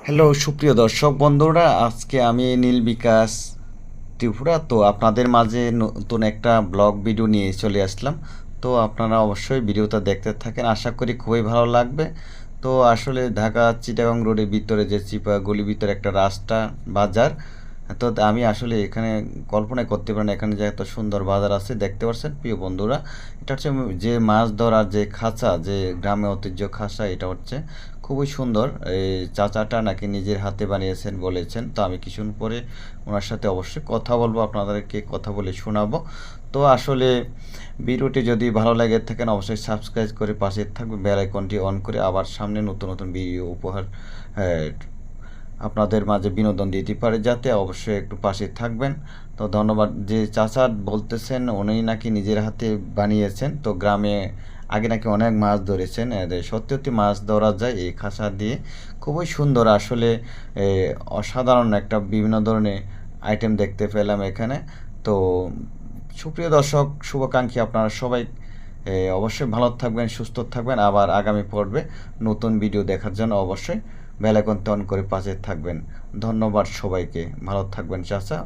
Hello সুপ্রিয় দর্শক বন্ধুরা, আজকে আমি নীল বিকাশ ত্রিপুরা তো আপনাদের মাঝে নতুন একটা ব্লগ ভিডিও নিয়ে চলে আসলাম। তো আপনারা অবশ্যই ভিডিওটা দেখতে থাকেন, আশা করি খুবই ভালো লাগবে। তো আসলে ঢাকা চিটাগাং রোডের ভিতরে যে চিপা গলির ভিতরে একটা রাস্তা বাজার। তো আমি আসলে এখানে কল্পনা করতে পারেন এখানে যে এত সুন্দর বাজার আছে দেখতে পাচ্ছেন প্রিয় বন্ধুরা। এটা হচ্ছে যে মাছ ধরার যে খাঁচা, যে গ্রামে ঐতিহ্য খাঁচা, এটা হচ্ছে খুবই সুন্দর। এই চাচাটা নাকি নিজের হাতে বানিয়েছেন বলেছেন। তো আমি কিছুক্ষণ পরে ওনার সাথে অবশ্যই কথা বলবো, আপনাদেরকে কথা বলে শোনাবো। তো আসলে ভিডিওটি যদি ভালো লাগে থাকেন অবশ্যই সাবস্ক্রাইব করে পাশে থাকবে, বেল আইকনটি অন করে আবার সামনে নতুন নতুন ভিডিও উপহার আপনাদের মাঝে বিনোদন দিতে পারে, যাতে অবশ্যই একটু পাশে থাকবেন। তো ধন্যবাদ। যে চাচা বলতেছেন উনি নাকি নিজের হাতে বানিয়েছেন, তো গ্রামে আগে নাকি অনেক মাছ ধরেছেন। সত্যি সত্যি মাছ ধরা যায় এই খাঁচা দিয়ে, খুবই সুন্দর আসলে। অসাধারণ একটা বিভিন্ন ধরনের আইটেম দেখতে পেলাম এখানে। তো সুপ্রিয় দর্শক শুভাকাঙ্ক্ষী আপনারা সবাই অবশ্যই ভালো থাকবেন, সুস্থ থাকবেন। আবার আগামী পর্বে নতুন ভিডিও দেখার জন্য অবশ্যই বেল আইকন অন করে পাশে থাকবেন। ধন্যবাদ সবাইকে, ভালো থাকবেন চাচা।